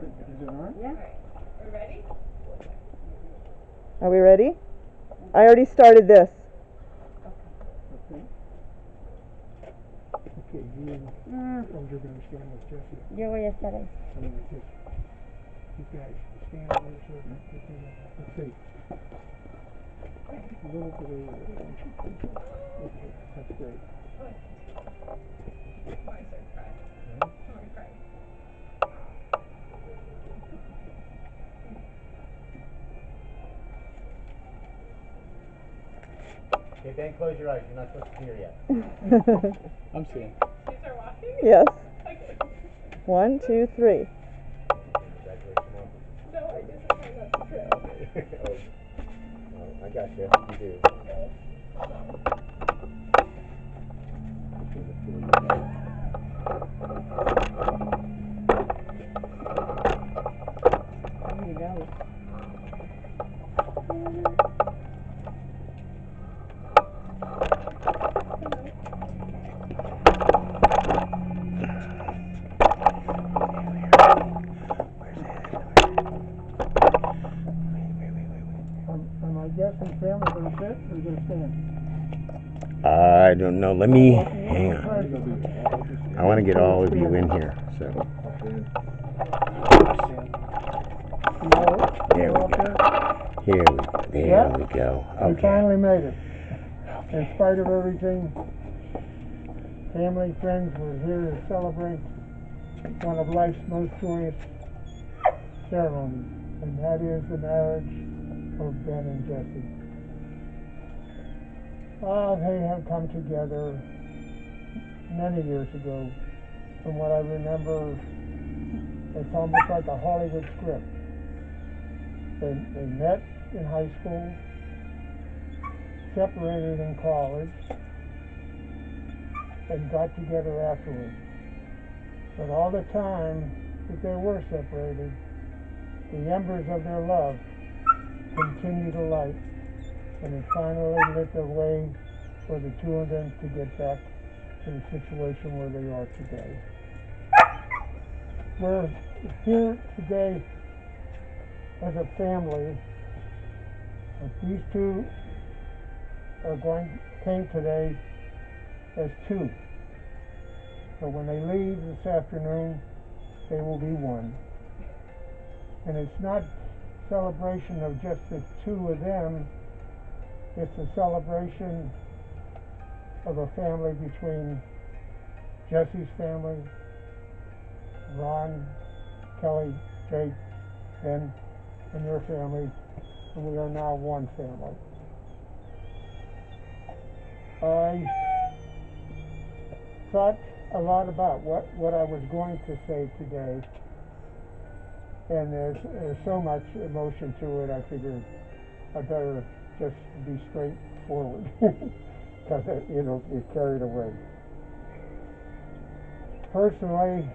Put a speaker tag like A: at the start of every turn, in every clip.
A: Is it on?
B: Yeah.
C: Are we ready?
D: Are we ready? I already started this.
A: Okay. Okay, you and you're going to stand with Jessi.
B: Yo voy a estar ahí.
A: I'm going to take you guys stand over so let's see. A little bit of okay, that's great.
C: Why is there cry?
A: Yeah.
C: I want to cry.
E: Okay, Ben, close your eyes. You're not supposed to hear yet.
A: I'm seeing.
C: Should we start walking?
D: Yes.
C: Okay.
D: 1, 2, 3.
E: Congratulations, Mom.
C: No, I just tried not to trip.
E: Oh, I got you. You do.
B: There you go.
A: Am I guessing family going to sit or going to stand?
E: I don't know. Let me hang on. I want to get all of you in here. So there we go. Here we go. There we go.
A: We
E: Okay.
A: finally made it. In spite of everything, family, friends, we're here to celebrate one of life's most joyous ceremonies, and that is the marriage of Ben and Jessi. They have come together many years ago. From what I remember, it's almost like a Hollywood script. They met in high school, separated in college, and got together afterwards. But all the time that they were separated, the embers of their love continued to light, and it finally lit the way for the two of them to get back to the situation where they are today. We're here today as a family, but these two came today as two. So when they leave this afternoon, they will be one. And it's not celebration of just the two of them, it's a celebration of a family between Jessi's family, Ron, Kelly, Jake, Ben, and your family, and we are now one family. I thought a lot about what I was going to say today, and there's so much emotion to it, I figured I better just be straightforward, because get carried away. Personally,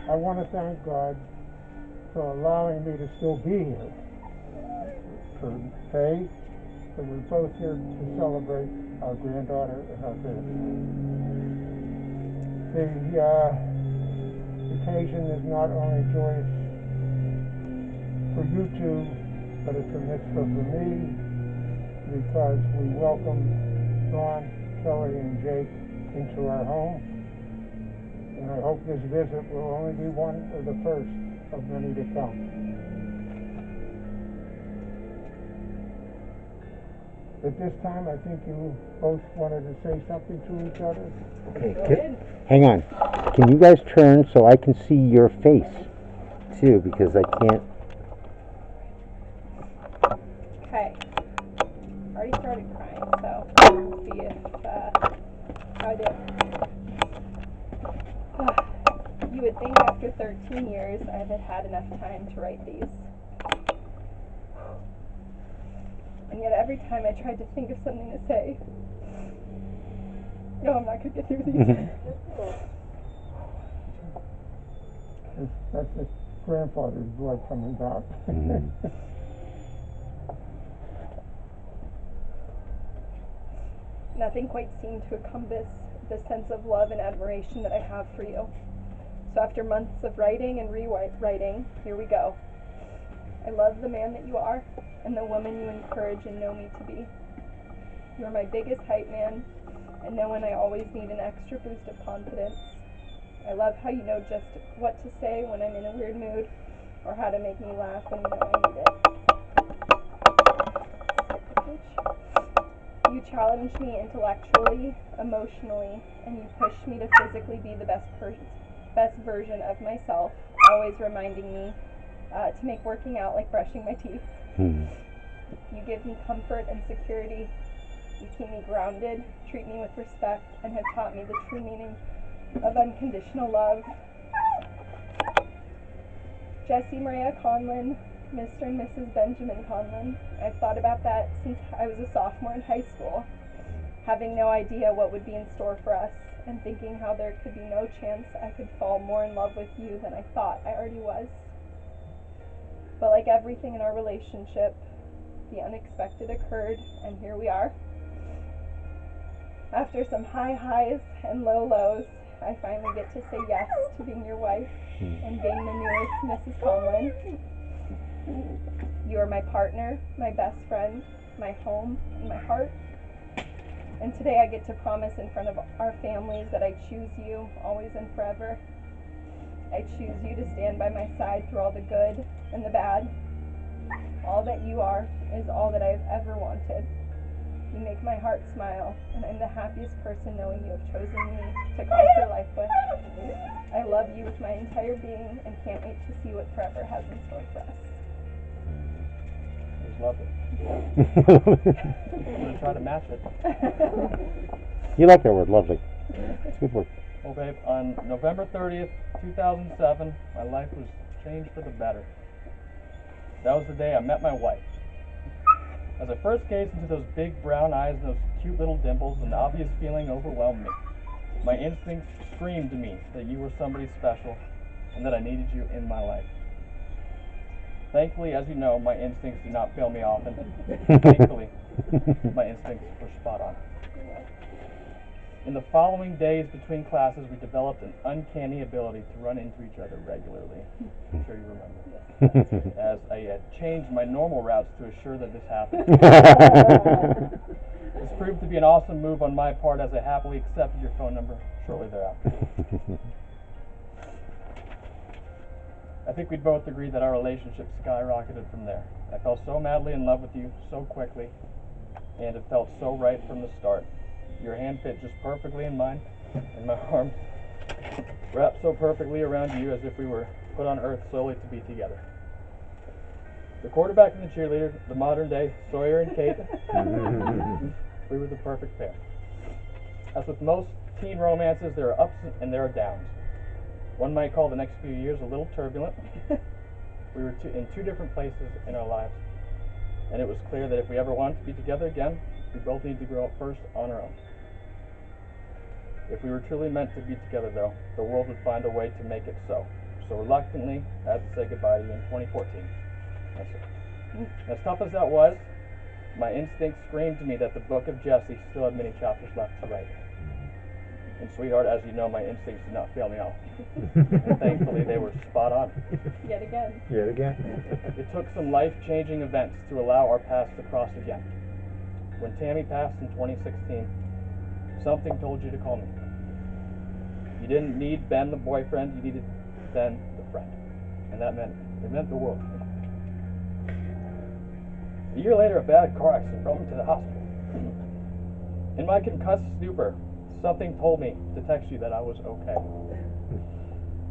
A: I want to thank God for allowing me to still be here, for Faye, that we're both here to celebrate our granddaughter and our baby. The occasion is not only joyous for you two, but it's a mitzvah for me, because we welcome Ron, Kelly, and Jake into our home. And I hope this visit will only be one of the first of many to come. At this time, I think you both wanted to say something to each other.
E: Okay. Hang on. Can you guys turn so I can see your face too? Because I can't.
C: Okay. Already started crying, so we'll see if how I do. You would think after 13 years I had had enough time to write these. And yet every time I tried to think of something to say, no, I'm not going to get through these.
A: That's the grandfather's blood coming back.
C: Nothing quite seemed to encompass the sense of love and admiration that I have for you. So after months of writing and rewriting, here we go. I love the man that you are and the woman you encourage and know me to be. You are my biggest hype man and know when I always need an extra boost of confidence. I love how you know just what to say when I'm in a weird mood or how to make me laugh when you know I need it. You challenge me intellectually, emotionally, and you push me to physically be the best version of myself, always reminding me to make working out like brushing my teeth. You give me comfort and security. You keep me grounded, treat me with respect, and have taught me the true meaning of unconditional love. Jessi Maria Conlon, Mr. and Mrs. Benjamin Conlon. I've thought about that since I was a sophomore in high school, having no idea what would be in store for us, and thinking how there could be no chance I could fall more in love with you than I thought I already was. But like everything in our relationship, the unexpected occurred, and here we are. After some high highs and low lows, I finally get to say yes to being your wife and being the newest Mrs. Conlon. You are my partner, my best friend, my home, and my heart. And today I get to promise in front of our families that I choose you always and forever. I choose you to stand by my side through all the good and the bad. All that you are is all that I've ever wanted. You make my heart smile, and I'm the happiest person knowing you have chosen me to conquer life with. I love you with my entire being and can't wait to see what forever has in store for us.
B: It was lovely. I'm going to try to match it.
E: You like that word, lovely. It's a good word.
B: Well, babe, on November 30th, 2007, my life was changed for the better. That was the day I met my wife. As I first gazed into those big brown eyes and those cute little dimples, an obvious feeling overwhelmed me. My instincts screamed to me that you were somebody special and that I needed you in my life. Thankfully, as you know, my instincts do not fail me often. Thankfully, my instincts were spot on. In the following days between classes, we developed an uncanny ability to run into each other regularly. I'm sure you remember. As I had changed my normal routes to assure that this happened. This proved to be an awesome move on my part as I happily accepted your phone number shortly thereafter. I think we'd both agree that our relationship skyrocketed from there. I fell so madly in love with you so quickly, and it felt so right from the start. Your hand fit just perfectly in mine, and my arms wrapped so perfectly around you as if we were put on earth solely to be together. The quarterback and the cheerleader, the modern day Sawyer and Kate, we were the perfect pair. As with most teen romances, there are ups and there are downs. One might call the next few years a little turbulent. We were in two different places in our lives, and it was clear that if we ever wanted to be together again, we both need to grow up first on our own. If we were truly meant to be together, though, the world would find a way to make it so. So reluctantly, I had to say goodbye to you in 2014. That's it. As tough as that was, my instinct screamed to me that the book of Jessi still had many chapters left to write. And sweetheart, as you know, my instincts did not fail me off. And thankfully, they were spot on.
C: Yet again.
E: Yet again.
B: It took some life-changing events to allow our paths to cross again. When Tammy passed in 2016, something told you to call me. You didn't need Ben the boyfriend, you needed Ben the friend. And it meant the world to me. A year later, a bad car accident brought me to the hospital. In my concussed stupor, something told me to text you that I was okay.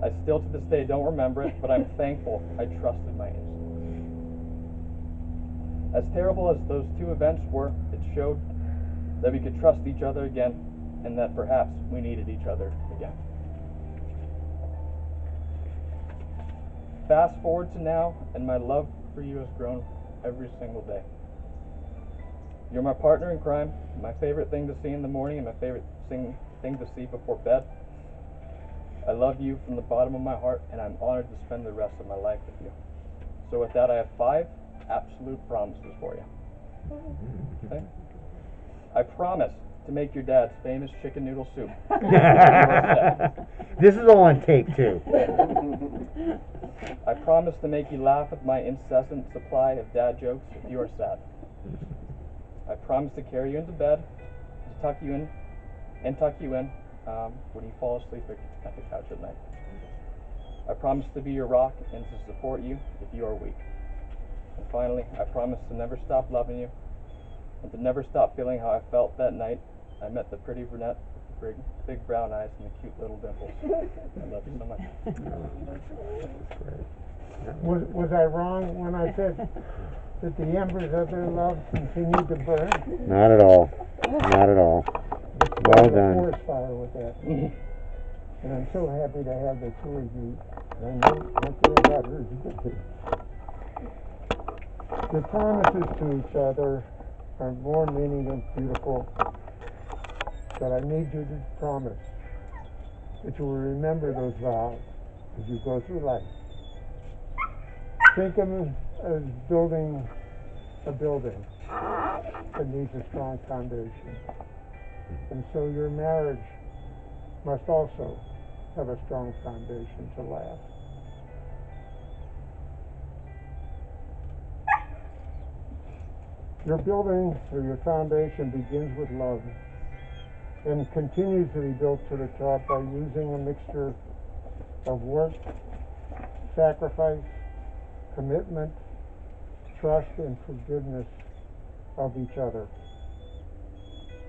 B: I still to this day don't remember it, but I'm thankful I trusted my instincts. As terrible as those two events were, it showed that we could trust each other again, and that perhaps we needed each other again. Fast forward to now, and my love for you has grown every single day. You're my partner in crime, my favorite thing to see in the morning, and my favorite thing to see before bed. I love you from the bottom of my heart, and I'm honored to spend the rest of my life with you. So with that, I have 5 absolute promises for you. Okay? I promise to make your dad's famous chicken noodle soup.
E: This is all on tape too.
B: I promise to make you laugh with my incessant supply of dad jokes if you are sad. I promise to carry you into bed, to tuck you in when you fall asleep at the couch at night. I promise to be your rock and to support you if you are weak. And finally, I promise to never stop loving you and to never stop feeling how I felt that night I met the pretty brunette with big brown eyes and the cute little dimples. I love you so much.
A: Was I wrong when I said that the embers of their love continued to burn?
E: Not at all. Not at all. Well done.
A: Forest fire with that. And I'm so happy to have the two of you. I know one thing about her is good. The promises to each other are more meaning and beautiful, but I need you to promise that you will remember those vows as you go through life. Think of them as building a building that needs a strong foundation. And so your marriage must also have a strong foundation to last. Your building or your foundation begins with love and continues to be built to the top by using a mixture of work, sacrifice, commitment, trust, and forgiveness of each other.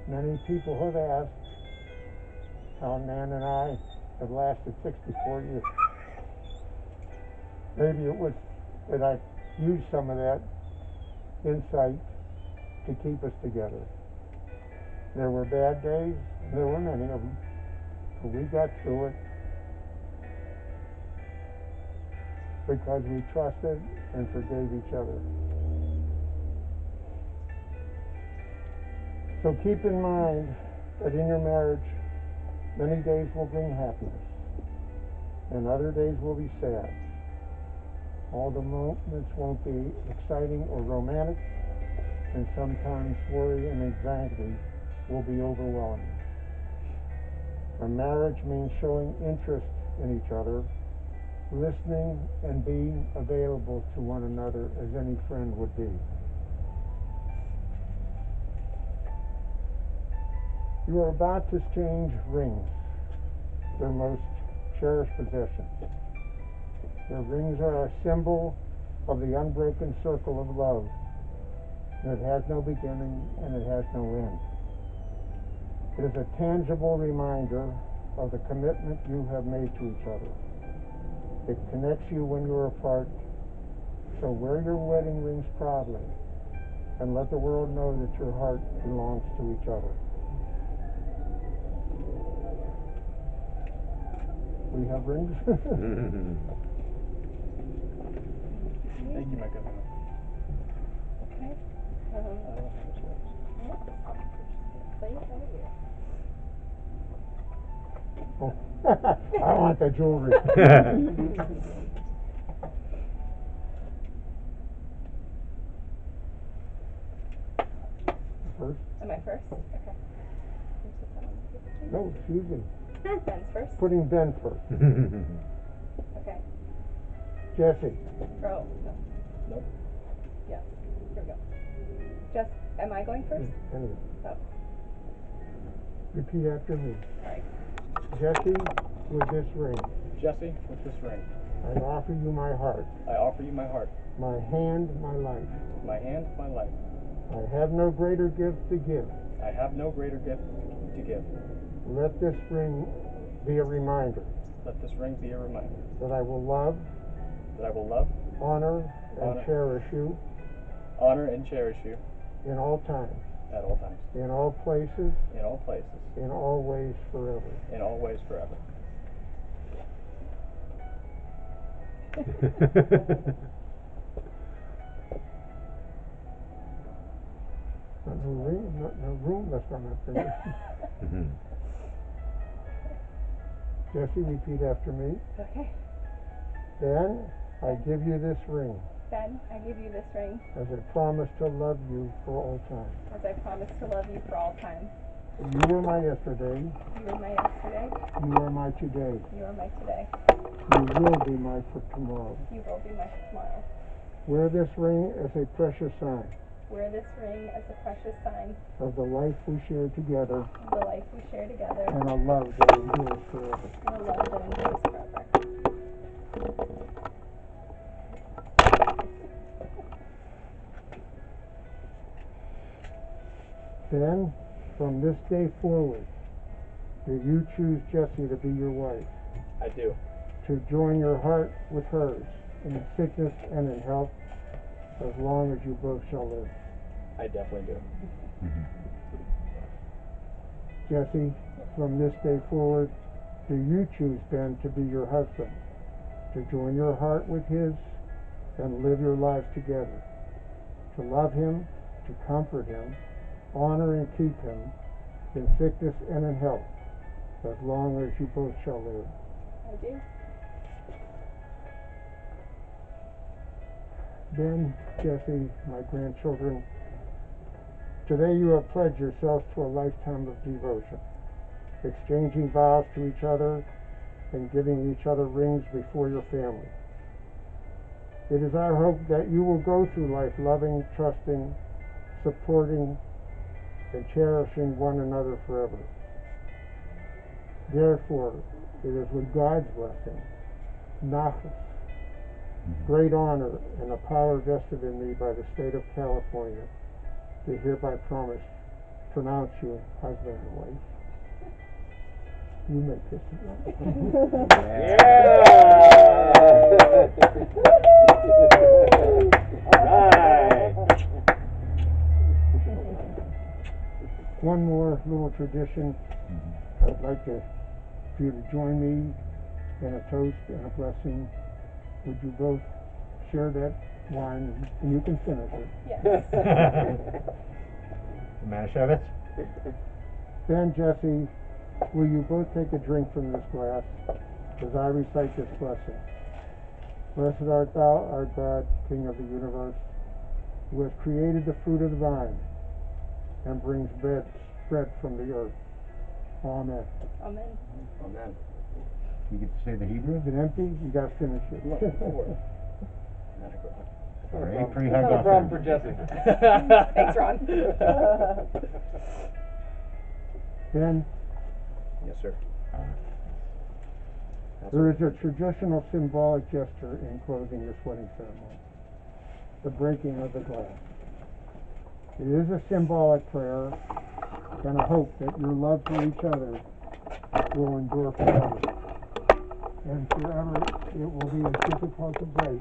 A: Many people have asked how Nan and I have lasted 64 years. Maybe it was that I used some of that insight to keep us together. There were bad days, there were many of them, but we got through it because we trusted and forgave each other. So keep in mind that in your marriage, many days will bring happiness, and other days will be sad. All the moments won't be exciting or romantic, and sometimes worry and anxiety will be overwhelming. A marriage means showing interest in each other, listening and being available to one another as any friend would be. You are about to exchange rings, their most cherished possession. Their rings are a symbol of the unbroken circle of love. It has no beginning and it has no end. It is a tangible reminder of the commitment you have made to each other. It connects you when you're apart. So wear your wedding rings proudly and let the world know that your heart belongs to each other. We have rings.
B: Thank you, my good man.
C: Okay. Play it over here.
A: Oh, I want the jewelry. First?
C: Am I first? Okay.
A: No, Susan.
C: Ben's first?
A: Putting Ben first.
C: Okay.
A: Jessi.
C: Oh, no.
B: Nope.
C: Yes. Here we go. Just, am I going first?
A: Anyway,
C: Oh,
A: repeat after me.
C: sorry.
A: Jessi, with this ring,
B: Jessi, with this ring,
A: I offer you my heart,
B: I offer you my heart,
A: my hand, my life.
B: my hand, my life.
A: I have no greater gift to give.
B: I have no greater gift to give.
A: Let this ring be a reminder
B: Let this ring be a reminder
A: that I will love,
B: that I will love,
A: honor, and
B: Honor.
A: cherish you
B: honor, and cherish you
A: in all times,
B: at all times,
A: in all places,
B: in all places,
A: in all ways, forever.
B: in all ways, forever.
A: No ring, no room left on that finger. Jessi, repeat after me.
C: Okay.
A: Ben, I give you this ring
C: Ben, I give you this ring
A: as a promise to love you for all time.
C: as I promise to love you for all time.
A: You are my yesterday.
C: You are my yesterday.
A: You are my today.
C: You are my today.
A: You will be my for tomorrow.
C: You will be my tomorrow.
A: Wear this ring as a precious sign
C: Wear this ring as a precious sign
A: of the life we share together
C: of the life we share together
A: and a love that endures forever.
C: and a love that endures forever.
A: Then, from this day forward, do you choose Jessi to be your wife,
B: I do.
A: to join your heart with hers in sickness and in health, as long as you both shall live?
B: I definitely do.
A: Jessi, from this day forward, do you choose Ben to be your husband, to join your heart with his and live your lives together, to love him, to comfort him, honor and keep him in sickness and in health, as long as you both shall live?
C: I do.
A: Ben, Jessi, my grandchildren, today you have pledged yourselves to a lifetime of devotion, exchanging vows to each other and giving each other rings before your family. It is our hope that you will go through life loving, trusting, supporting, and cherishing one another forever. Therefore, it is with God's blessing, nachas, great honor, and a power vested in me by the state of California, to hereby pronounce you husband and wife. You may kiss it. One more little tradition. I'd like for you to join me in a toast and a blessing. Would you both share that wine, and you can finish it?
C: Yes.
E: Manischewitz?
A: Ben, Jessi, will you both take a drink from this glass as I recite this blessing? Blessed art thou, our God, King of the universe, who has created the fruit of the vine and brings bread from the earth. Amen.
C: Amen.
B: Amen.
E: You get to say the Hebrew?
A: Is it empty? You gotta finish it.
E: Sorry, free
B: Not
E: hug
B: a
E: off
B: problem
E: there.
B: for Jessi.
C: Thanks, Ron.
A: Ben,
B: Yes, sir.
A: there is a traditional symbolic gesture in closing this wedding ceremony, the breaking of the glass. It is a symbolic prayer and a hope that your love for each other will endure forever. And forever it will be as difficult to break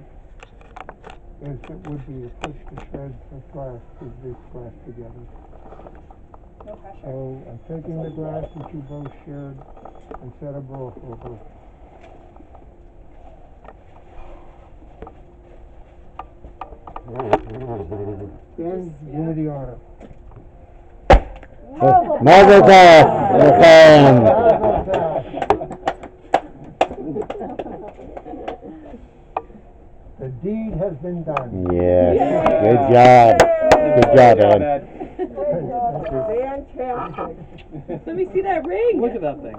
A: as it would be to push the shreds of glass with this glass together.
C: No pressure.
A: So I'm taking the glass that you both shared and said a broth over. Then, unity honor.
E: Mazel tov! L'chaim!
A: The deed has been done.
E: Yes, good job. Good job, Ed.
A: Fantastic.
D: Let me see that ring.
B: Look at that thing.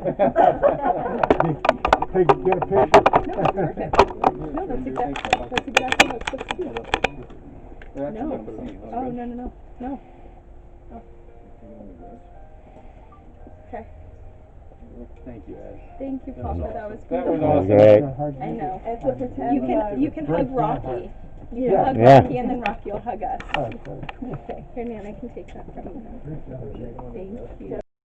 A: Hey, get a picture.
C: No, that's exactly what it's supposed to do. No. Oh, no. Okay.
B: Thank you, Ed.
C: Thank you,
B: That was
C: Papa. That
B: awesome.
C: was
B: That was
C: beautiful.
B: awesome.
E: Great.
C: I know.
D: As a pretend.
C: You can hug Rocky. You can hug
E: Yeah.
C: Rocky, and then Rocky will hug us.
A: Okay.
C: Okay. Here, Nan, I can take that from you now. Thank you.